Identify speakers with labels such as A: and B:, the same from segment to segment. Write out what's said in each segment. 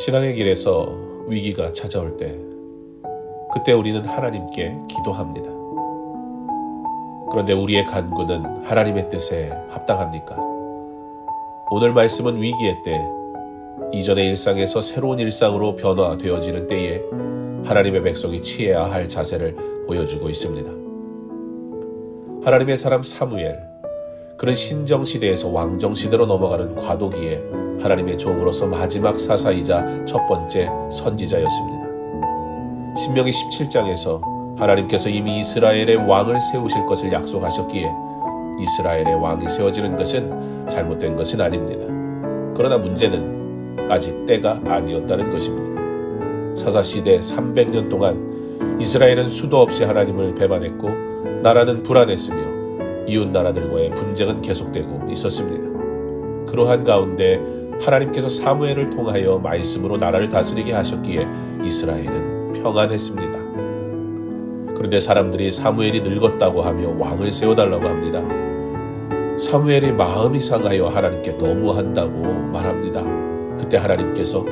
A: 신앙의 길에서 위기가 찾아올 때 그때 우리는 하나님께 기도합니다. 그런데 우리의 간구는 하나님의 뜻에 합당합니까? 오늘 말씀은 위기의 때, 이전의 일상에서 새로운 일상으로 변화되어지는 때에 하나님의 백성이 취해야 할 자세를 보여주고 있습니다. 하나님의 사람 사무엘, 그는 신정시대에서 왕정시대로 넘어가는 과도기에 하나님의 종으로서 마지막 사사이자 첫 번째 선지자였습니다. 신명기 17장에서 하나님께서 이미 이스라엘의 왕을 세우실 것을 약속하셨기에 이스라엘의 왕이 세워지는 것은 잘못된 것은 아닙니다. 그러나 문제는 아직 때가 아니었다는 것입니다. 사사시대 300년 동안 이스라엘은 수도 없이 하나님을 배반했고 나라는 불안했으며 이웃 나라들과의 분쟁은 계속되고 있었습니다. 그러한 가운데 하나님께서 사무엘을 통하여 말씀으로 나라를 다스리게 하셨기에 이스라엘은 평안했습니다. 그런데 사람들이 사무엘이 늙었다고 하며 왕을 세워달라고 합니다. 사무엘이 마음이 상하여 하나님께 너무한다고 말합니다. 그때 하나님께서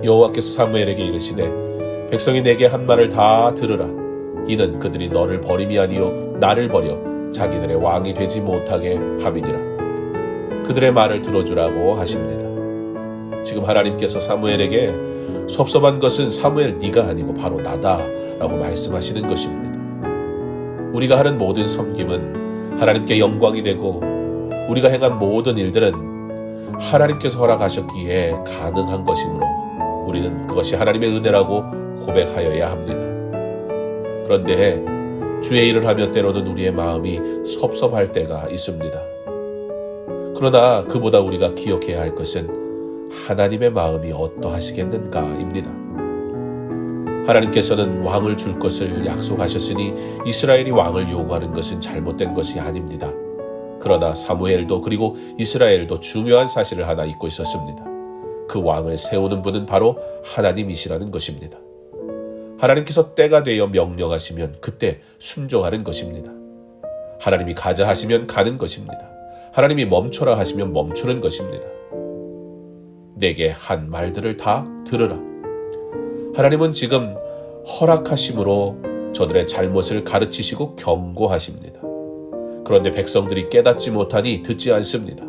A: 여호와께서 사무엘에게 이르시되 백성이 내게 한 말을 다 들으라. 이는 그들이 너를 버림이 아니요 나를 버려 자기들의 왕이 되지 못하게 함이니라. 그들의 말을 들어주라고 하십니다. 지금 하나님께서 사무엘에게 섭섭한 것은 사무엘 네가 아니고 바로 나다 라고 말씀하시는 것입니다. 우리가 하는 모든 섬김은 하나님께 영광이 되고 우리가 행한 모든 일들은 하나님께서 허락하셨기에 가능한 것이므로 우리는 그것이 하나님의 은혜라고 고백하여야 합니다. 그런데 주의 일을 하며 때로는 우리의 마음이 섭섭할 때가 있습니다. 그러나 그보다 우리가 기억해야 할 것은 하나님의 마음이 어떠하시겠는가입니다. 하나님께서는 왕을 줄 것을 약속하셨으니 이스라엘이 왕을 요구하는 것은 잘못된 것이 아닙니다. 그러나 사무엘도 그리고 이스라엘도 중요한 사실을 하나 잊고 있었습니다. 그 왕을 세우는 분은 바로 하나님이시라는 것입니다. 하나님께서 때가 되어 명령하시면 그때 순종하는 것입니다. 하나님이 가자 하시면 가는 것입니다. 하나님이 멈춰라 하시면 멈추는 것입니다. 내게 한 말들을 다 들으라. 하나님은 지금 허락하심으로 저들의 잘못을 가르치시고 경고하십니다. 그런데 백성들이 깨닫지 못하니 듣지 않습니다.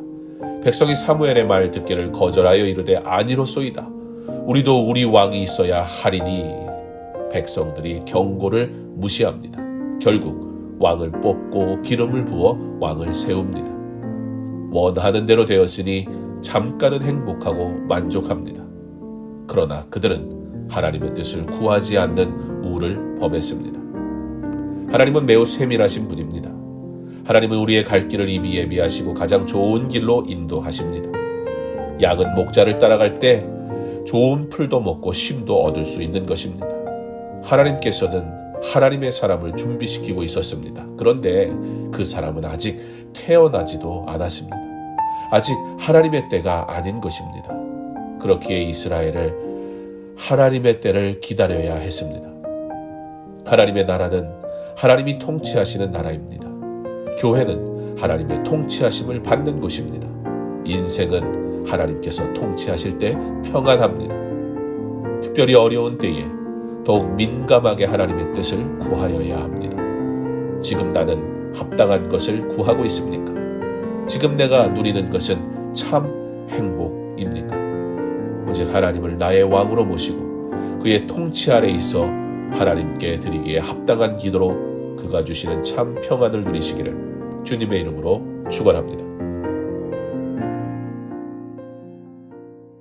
A: 백성이 사무엘의 말 듣기를 거절하여 이르되 아니로소이다. 우리도 우리 왕이 있어야 하리니 백성들이 경고를 무시합니다. 결국 왕을 뽑고 기름을 부어 왕을 세웁니다. 원하는 대로 되었으니 잠깐은 행복하고 만족합니다. 그러나 그들은 하나님의 뜻을 구하지 않는 우를 범했습니다. 하나님은 매우 세밀하신 분입니다. 하나님은 우리의 갈 길을 이미 예비하시고 가장 좋은 길로 인도하십니다. 양은 목자를 따라갈 때 좋은 풀도 먹고 쉼도 얻을 수 있는 것입니다. 하나님께서는 하나님의 사람을 준비시키고 있었습니다. 그런데 그 사람은 아직 태어나지도 않았습니다. 아직 하나님의 때가 아닌 것입니다. 그렇기에 이스라엘을 하나님의 때를 기다려야 했습니다. 하나님의 나라는 하나님이 통치하시는 나라입니다. 교회는 하나님의 통치하심을 받는 곳입니다. 인생은 하나님께서 통치하실 때 평안합니다. 특별히 어려운 때에 더욱 민감하게 하나님의 뜻을 구하여야 합니다. 지금 나는 합당한 것을 구하고 있습니까? 지금 내가 누리는 것은 참 행복입니까? 오직 하나님을 나의 왕으로 모시고 그의 통치 아래 있어 하나님께 드리기에 합당한 기도로 그가 주시는 참 평안을 누리시기를 주님의 이름으로 축원합니다.